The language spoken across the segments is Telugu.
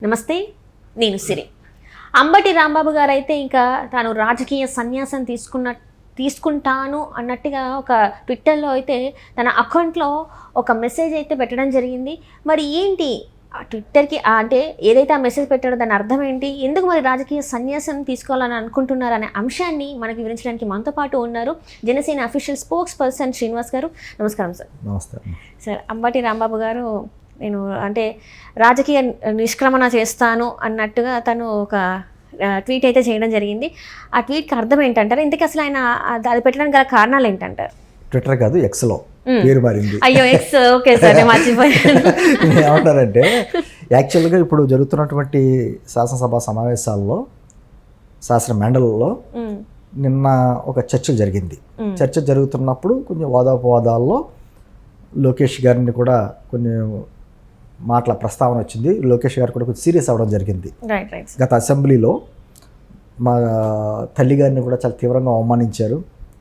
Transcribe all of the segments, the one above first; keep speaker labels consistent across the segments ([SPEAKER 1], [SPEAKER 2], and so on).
[SPEAKER 1] నమస్తే, నేను సిరి. అంబటి రాంబాబు గారు అయితే ఇంకా తాను రాజకీయ సన్యాసం తీసుకుంటాను అన్నట్టుగా ఒక ట్విట్టర్లో అయితే తన అకౌంట్లో ఒక మెసేజ్ అయితే పెట్టడం జరిగింది. మరి ఏంటి ఆ ట్విట్టర్కి అంటే ఏదైతే ఆ మెసేజ్ పెట్టాడో దాని అర్థం ఏంటి, ఎందుకు మరి రాజకీయ సన్యాసం తీసుకోవాలని అనుకుంటున్నారు అనే అంశాన్ని మనకి వివరించడానికి మనతో పాటు ఉన్నారు Janasena official spokes person Srinivas గారు. నమస్కారం సార్.
[SPEAKER 2] నమస్తే
[SPEAKER 1] సార్. అంబటి రాంబాబు గారు నేను అంటే రాజకీయ నిష్క్రమణ చేస్తాను అన్నట్టుగా తను ఒక ట్వీట్ అయితే చేయడం జరిగింది. ఆ ట్వీట్కి అర్థం ఏంటంటారు? ఇంతకీ అసలు ఆయన అది పెట్టడానికి గల కారణాలు ఏంటంటారు?
[SPEAKER 2] ట్విట్టర్ కాదు, ఎక్స్లో పేరు మారింది.
[SPEAKER 1] అయ్యో, ఎక్స్. ఓకే సార్, నేను మర్చిపోయాను.
[SPEAKER 2] ఏమంటారంటే యాక్చువల్గా ఇప్పుడు జరుగుతున్నటువంటి శాసనసభ సమావేశాల్లో శాసన మండలిలో నిన్న ఒక చర్చ జరిగింది. చర్చ జరుగుతున్నప్పుడు కొంచెం వాదోపవాదాల్లో లోకేష్ గారిని కూడా కొన్ని మాటల ప్రస్తావన వచ్చింది. లోకేష్ గారు కూడా కొంచెం సీరియస్ అవ్వడం జరిగింది. గత అసెంబ్లీలో మా తల్లి గారిని కూడా చాలా తీవ్రంగా అవమానించారు.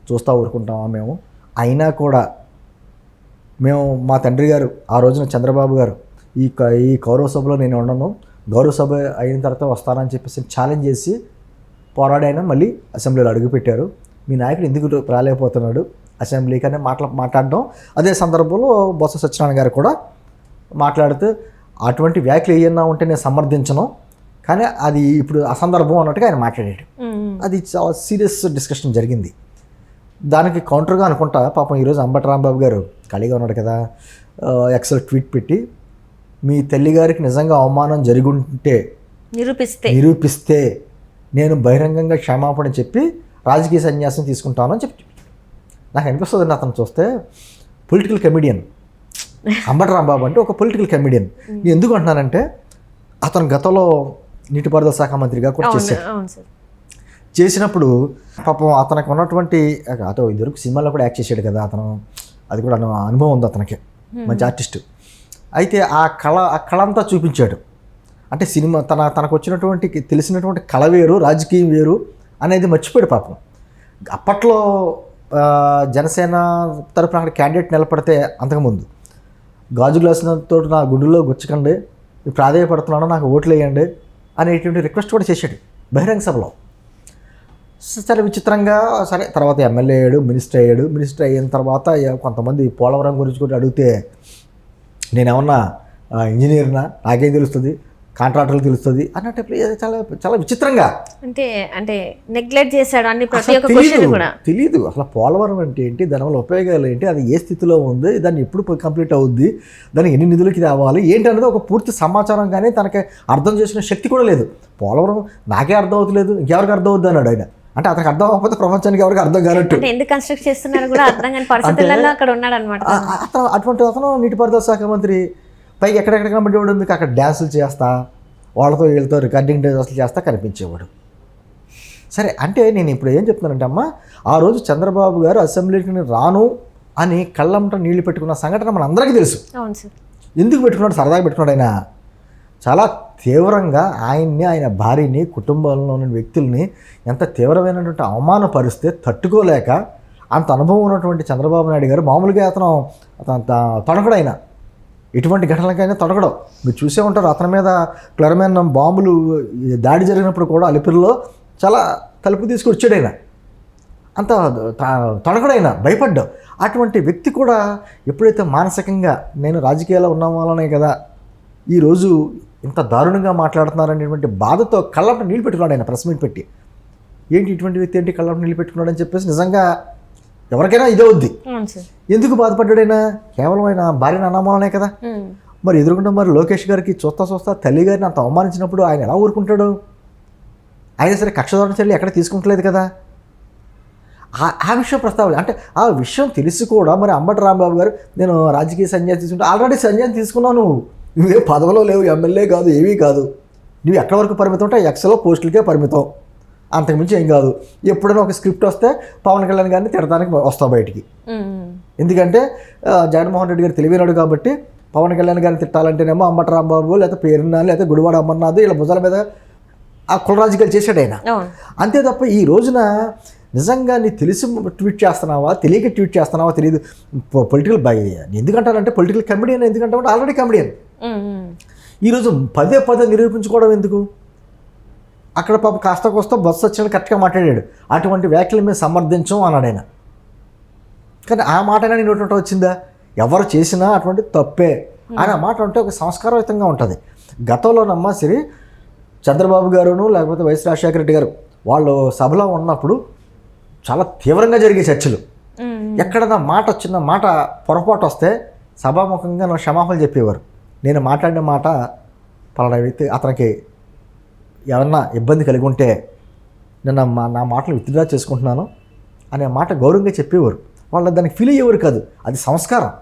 [SPEAKER 2] చూస్తూ ఊరుకుంటామా మేము? అయినా కూడా మేము మా తండ్రి గారు ఆ రోజున చంద్రబాబు గారు ఈ గౌరవ సభలో నేను ఉండను, గౌరవ సభ అయిన తర్వాత వస్తానని చెప్పేసి ఛాలెంజ్ చేసి పోరాడైనా మళ్ళీ అసెంబ్లీలో అడుగుపెట్టారు. మీ నాయకుడు ఎందుకు రాలేకపోతున్నాడు అసెంబ్లీకి అనే మాట్లాడడం. అదే సందర్భంలో బొత్స సత్యనారాయణ గారు కూడా మాట్లాడుతూ అటువంటి వ్యాఖ్యలు ఏమన్నా ఉంటే నేను సమర్థించను, కానీ అది ఇప్పుడు అసందర్భం అన్నట్టుగా ఆయన మాట్లాడాడు. అది చాలా సీరియస్ డిస్కషన్ జరిగింది. దానికి కౌంటర్గా అనుకుంటా పాపం ఈరోజు అంబటి రాంబాబు గారు ఖాళీగా ఉన్నాడు కదా, ఎక్సెల్ ట్వీట్ పెట్టి మీ తల్లి గారికి నిజంగా అవమానం జరుగుంటే నిరూపిస్తే నేను బహిరంగంగా క్షమాపణ చెప్పి రాజకీయ సన్యాసం తీసుకుంటానని చెప్పి నాకు అనిపిస్తుంది. అతను చూస్తే పొలిటికల్ కమెడియన్ అంబటి రాంబాబు అంటే ఒక పొలిటికల్ కమెడియన్. నేను ఎందుకు అంటున్నానంటే అతను గతంలో నీటిపారుదల శాఖ మంత్రిగా కూడా చేసినప్పుడు పాపం అతనికి ఉన్నటువంటి అతను ఇదివరకు సినిమాలో కూడా యాక్ట్ చేశాడు కదా అతను, అది కూడా అనుభవం ఉంది అతనికి, మంచి ఆర్టిస్టు. అయితే ఆ కళ అంతా చూపించాడు. అంటే సినిమా తనకు వచ్చినటువంటి తెలిసినటువంటి కళ వేరు, రాజకీయం వేరు అనేది మర్చిపోయాడు పాపం. అప్పట్లో జనసేన తరపున అక్కడ క్యాండిడేట్ నిలబడితే అంతకుముందు గాజు గ్లాసులతో నా గుండెల్లో గుచ్చకండి, ప్రాధాన్యపడుతున్నాను, నాకు ఓట్లు వేయండి అనేటువంటి రిక్వెస్ట్ కూడా చేశాడు బహిరంగ సభలో. సరే విచిత్రంగా సరే తర్వాత ఎమ్మెల్యే అయ్యాడు, మినిస్టర్ అయ్యాడు. మినిస్టర్ అయిన తర్వాత కొంతమంది పోలవరం గురించి కూడా అడిగితే నేనేమన్నా ఇంజనీర్నా, నాకేం తెలుస్తుంది, కాంట్రాక్టర్లు తెలుస్తుంది అన్నట్టు చాలా చాలా విచిత్రంగా
[SPEAKER 1] అంటే నెగ్లెక్ట్ చేశాడు అన్ని ప్రతి ఒక్క క్వశ్చన్ కూడా.
[SPEAKER 2] తెలియదు అసలు పోలవరం అంటే ఏంటి, దానివల్ల ఉపయోగాలు ఏంటి, అది ఏ స్థితిలో ఉంది, దాన్ని ఎప్పుడు కంప్లీట్ అవుద్ది, దానికి ఎన్ని నిధులకి రావాలి ఏంటి అనేది ఒక పూర్తి సమాచారం కానీ తనకి అర్థం చేసుకునే శక్తి కూడా లేదు. పోలవరం నాకే అర్థం అవుతలేదు, ఇంకెవరికి అర్థం అవుద్ది అన్నాడు ఆయన. అంటే అతనికి అర్థం అవ్వకపోతే ప్రపంచానికి ఎవరికి అర్థం కానట్టు,
[SPEAKER 1] ఎందుకు కన్స్ట్రక్ట్ చేస్తున్నారు కూడా అర్థం కాని పరిస్థితుల్లో అక్కడ ఉన్నాడు అనమాట.
[SPEAKER 2] అటువంటి అతను నీటిపారుదల శాఖ మంత్రి పైకి ఎక్కడెక్కడ కనబడేవాడు, మీకు అక్కడ డ్యాన్సులు చేస్తా, వాళ్ళతో వీళ్ళతో రికార్డింగ్ డ్యాన్సులు చేస్తా కనిపించేవాడు. సరే అంటే నేను ఇప్పుడు ఏం చెప్తున్నానంటే అమ్మ, ఆ రోజు చంద్రబాబు గారు అసెంబ్లీకి రాను అని కళ్ళంట నీళ్లు పెట్టుకున్న సంఘటన మన అందరికీ తెలుసు. ఎందుకు పెట్టుకున్నాడు? సరదాగా పెట్టుకున్నాడు. ఆయన చాలా తీవ్రంగా ఆయన్ని, ఆయన భార్యని, కుటుంబంలోని వ్యక్తుల్ని ఎంత తీవ్రమైనటువంటి అవమానపరిస్తే తట్టుకోలేక అంత అనుభవం ఉన్నటువంటి చంద్రబాబు నాయుడు గారు మామూలుగా అతను తొడకడైనా ఎటువంటి ఘటనలకైనా తొడగడం మీరు చూసే ఉంటారు. అతని మీద క్లర్మెన్ బాంబులు దాడి జరిగినప్పుడు కూడా అలిపిరిలో చాలా తలుపు తీసుకొచ్చాడు ఆయన. అంత తొడగడైనా భయపడ్డాం. అటువంటి వ్యక్తి కూడా ఎప్పుడైతే మానసికంగా నేను రాజకీయాల్లో ఉన్న వాళ్ళనే కదా ఈరోజు ఇంత దారుణంగా మాట్లాడుతున్నారనేటువంటి బాధతో కళ్ళంట నీళ్ళు పెట్టుకున్నాడు ఆయన ప్రెస్ మీట్ పెట్టి. ఏంటి ఇటువంటి వ్యక్తి ఏంటి కళ్ళంట నీళ్ళు పెట్టుకున్నాడు అని చెప్పేసి నిజంగా ఎవరికైనా ఇదే వద్ది. ఎందుకు బాధపడ్డాడైనా? కేవలం ఆయన భార్యను అన్నమాలనే కదా. మరి ఎదురుకుండా మరి లోకేష్ గారికి చూస్తా తల్లి గారిని అంత అవమానించినప్పుడు ఆయన ఎలా ఊరుకుంటాడు? అయినా సరే కక్షధోరణ చర్యలు ఎక్కడ తీసుకుంటలేదు కదా. ఆ విషయం ప్రస్తావన అంటే ఆ విషయం తెలిసి కూడా మరి అంబటి రాంబాబు గారు నేను రాజకీయ సన్యాసం తీసుకుంటే ఆల్రెడీ సన్యాసం తీసుకున్నావు, నువ్వే పదవిలో లేవు, ఎమ్మెల్యే కాదు, ఏమీ కాదు, నువ్వు ఎక్కడి వరకు పరిమితం అంటే ఎక్స్లో పోస్టులకే పరిమితం, అంతకుమించి ఏం కాదు. ఎప్పుడైనా ఒక స్క్రిప్ట్ వస్తే పవన్ కళ్యాణ్ గారిని తిడటానికి వస్తావు బయటికి. ఎందుకంటే జగన్మోహన్ రెడ్డి గారు తెలివినాడు కాబట్టి పవన్ కళ్యాణ్ గారిని తిట్టాలంటేనేమో అంబటి రాంబాబు లేకపోతే పేరున్నా లేకపోతే గుడివాడ అమర్నాథ్ ఇలా భుజాల మీద ఆ కుల రాజకీయాలు చేశాడు ఆయన. అంతే తప్ప ఈ రోజున నిజంగా నీ తెలిసి ట్వీట్ చేస్తున్నావా, తెలియక ట్వీట్ చేస్తున్నావా తెలియదు. పొలిటికల్ ఎందుకంటారంటే పొలిటికల్ కమెడియన్ ఎందుకంటే ఆల్రెడీ కమెడియన్. ఈరోజు పదే పదే నిరూపించుకోవడం ఎందుకు? అక్కడ పాప కాస్త కోస్త బస్సు వచ్చిన కరెక్ట్గా మాట్లాడాడు, అటువంటి వ్యాఖ్యలు మేము సమర్థించం అన్నాడు ఆయన. కానీ ఆ మాట అయినా నేను నోటి వచ్చిందా? ఎవరు చేసినా అటువంటి తప్పే అని ఆ మాట అంటే ఒక సంస్కారయుతంగా ఉంటుంది. గతంలోనమ్మా సరే చంద్రబాబు గారును లేకపోతే వైఎస్ రాజశేఖర రెడ్డి గారు వాళ్ళు సభలో ఉన్నప్పుడు చాలా తీవ్రంగా జరిగే చర్చలు. ఎక్కడన్నా మాట చిన్న మాట పొరపాటు వస్తే సభాముఖంగా నా క్షమాపణలు చెప్పేవారు. నేను మాట్లాడిన మాట పలానా వ్యక్తి అతనికి ఏమన్నా ఇబ్బంది కలిగి ఉంటే నేను నా మాటలు విత్డ్రా చేసుకుంటున్నాను అనే మాట గౌరవంగా చెప్పేవారు. వాళ్ళు దానికి ఫీల్ అయ్యేవారు కాదు. అది సంస్కారం.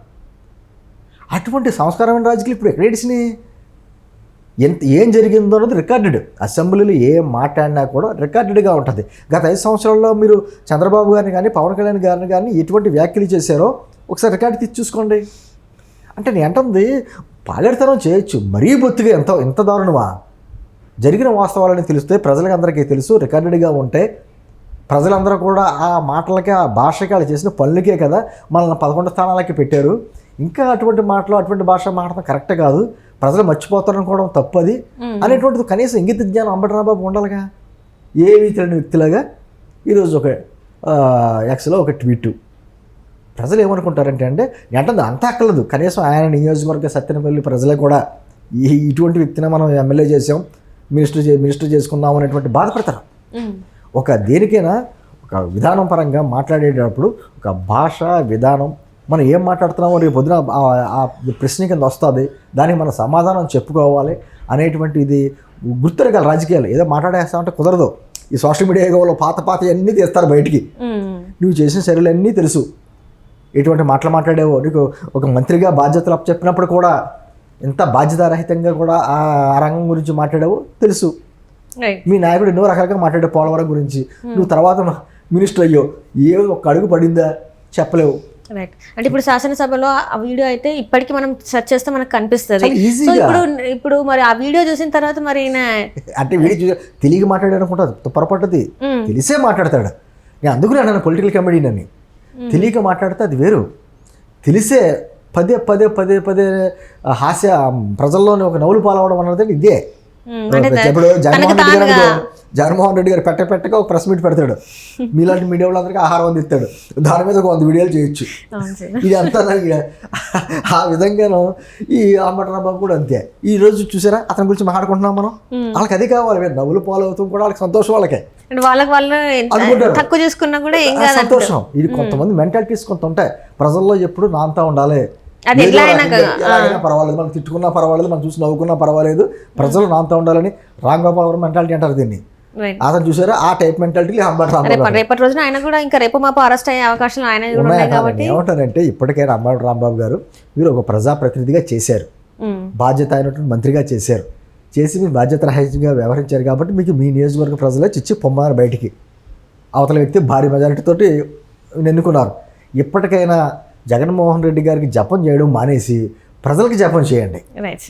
[SPEAKER 2] అటువంటి సంస్కారమైన రాజకీయాలు ఇప్పుడు ఎక్కడ ఏడిసినాయి? ఏం జరిగిందో అన్నది రికార్డెడ్. అసెంబ్లీలో ఏం మాట్లాడినా కూడా రికార్డెడ్గా ఉంటుంది. గత 5 సంవత్సరాల్లో మీరు చంద్రబాబు గారిని కానీ పవన్ కళ్యాణ్ గారిని కానీ ఎటువంటి వ్యాఖ్యలు చేశారో ఒకసారి రికార్డు తీసి చూసుకోండి. అంటే నేను అంటుంది పాలేడుతనం చేయొచ్చు, మరీ బొత్తిగా ఎంత దారుణమా? జరిగిన వాస్తవాలని తెలిస్తే ప్రజలకు అందరికీ తెలుసు, రికార్డెడ్గా ఉంటే ప్రజలందరూ కూడా ఆ మాటలకి ఆ భాషకి వాళ్ళు చేసిన పనులకే కదా మనల్ని 11 స్థానాలకి పెట్టారు. ఇంకా అటువంటి మాటలు అటువంటి భాష మాట్లాడటం కరెక్ట్ కాదు, ప్రజలు మర్చిపోతారనుకోవడం తప్పది అనేటువంటిది కనీసం ఇంగిత జ్ఞానం అంబటి రాంబాబు ఉండాలిగా. ఏమీ తెలియని వ్యక్తిలాగా ఈరోజు ఒక ఎక్స్లో ఒక ట్వీటు. ప్రజలు ఏమనుకుంటారంటే అంటే అంతా అక్కర్లేదు, కనీసం ఆయన నియోజకవర్గ సత్యనపల్లి ప్రజలే కూడా ఇటువంటి వ్యక్తిని మనం ఎమ్మెల్యే చేసాం, మినిస్టర్ చేసుకున్నాం అనేటువంటి బాధపడతారు. ఒక దేనికైనా ఒక విధానం పరంగా మాట్లాడేటప్పుడు ఒక భాష విధానం మనం ఏం మాట్లాడుతున్నామో రేపు పొద్దున ఆ ప్రశ్న కింద వస్తుంది, దానికి మనం సమాధానం చెప్పుకోవాలి అనేటువంటి ఇది గుర్తురగాల రాజకీయాలు. ఏదో మాట్లాడేస్తామంటే కుదరదు. ఈ సోషల్ మీడియా యుగంలో పాత అన్నీ తీస్తారు బయటికి. నువ్వు చేసిన చర్యలు అన్నీ తెలుసు, ఎటువంటి మాటలు మాట్లాడేవో, నీకు ఒక మంత్రిగా బాధ్యతలు అప్పచెప్పినప్పుడు కూడా ఎంత బాధ్యతారహితంగా కూడా ఆ రంగం గురించి మాట్లాడావో తెలుసు. మీ నాయకుడు ఎన్నో రకాలుగా మాట్లాడే పోలవరం గురించి, నువ్వు తర్వాత మినిస్టర్ అయ్యో ఏ ఒక్క అడుగు పడిందా చెప్పలేవు.
[SPEAKER 1] రైట్. అంటే ఇప్పుడు శాసనసభలో ఆ వీడియో అయితే ఇప్పటికీ మనం సెర్చ్ చేస్తే మనకు కనిపిస్తుంది. సో ఇప్పుడు మరి ఆ వీడియో చూసిన తర్వాత మరి
[SPEAKER 2] అంటే వీడియో తెలియక మాట్లాడాడు అనుకుంటా, పొరపాటుది తెలిసే మాట్లాడతాడు. నేను అందుకునే అన్నాను పొలిటికల్ కమెడీని అని. తెలియక మాట్లాడితే అది వేరు, తెలిసే పదే పదే పదే పదే హాస్య ప్రజల్లోని ఒక నవ్వులు పాలవడం అన్నది ఇదే. ఇప్పుడు జగన్మోహన్ రెడ్డి గారు పెట్టగా ఒక ప్రెస్ మీట్ పెడతాడు, మీలాంటి మీడియా వాళ్ళందరికీ ఆహారం అందిస్తాడు, దాని మీద 100 వీడియోలు చేయొచ్చు. ఇది అంతా ఆ విధంగాను ఈ అంబటి రాంబాబు కూడా అంతే. ఈ రోజు చూసారా అతని గురించి మాట్లాడుకుంటున్నాం మనం, వాళ్ళకి అది కావాలి, మీరు నవ్వులు పాలవుతాం కూడా వాళ్ళకి సంతోషం, వాళ్ళకే
[SPEAKER 1] తక్కువ చేసుకున్నా కూడా
[SPEAKER 2] సంతోషం. ఇది కొంతమంది మెంటాలిటీస్ కొంత ఉంటాయి ప్రజల్లో, ఎప్పుడు నాంతా ఉండాలి, ఎలాగైనా పర్వాలేదు, మనం తిట్టుకున్నా పర్వాలేదు, మనం చూసి నవ్వుకున్నా పర్వాలేదు, ప్రజలు నాంతా ఉండాలని రాంగోపాల్ మెంటాలిటీ అంటారు దీన్ని. అతను చూసారా ఆ టైప్ మెంటాలిటీ అంబటి రాంబాబు.
[SPEAKER 1] రేపటి రోజున ఆయన కూడా ఇంకా రేపు మాపు అరెస్ట్ అయ్యే అవకాశాలు ఆయన
[SPEAKER 2] ఏమంటారంటే ఇప్పటికైనా అంబటి రాంబాబు గారు మీరు ఒక ప్రజాప్రతినిధిగా చేశారు, బాధ్యత అయినటువంటి మంత్రిగా చేసి మీరు బాధ్యత రహితంగా వ్యవహరించారు కాబట్టి మీకు మీ నియోజకవర్గ ప్రజలే చిచ్చి పొమ్మన్నారు బయటికి. అవతల వ్యక్తి భారీ మెజారిటీతోటి ఎన్నుకున్నారు. ఇప్పటికైనా జగన్మోహన్ రెడ్డి గారికి జపం చేయడం మానేసి ప్రజలకి జపం చేయండి.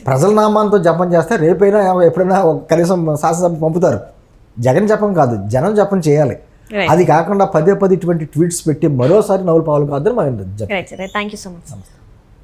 [SPEAKER 2] ప్రజల నామాంతో జపం చేస్తే రేపైనా ఎప్పుడైనా కనీసం శాసనసభ పంపుతారు. జగన్ జపం కాదు, జనం జపం చేయాలి. అది కాకుండా పదే ఇటువంటి ట్వీట్స్ పెట్టి మరోసారి నవ్వులు పాలు కాదని మనం.
[SPEAKER 1] Thank you so much.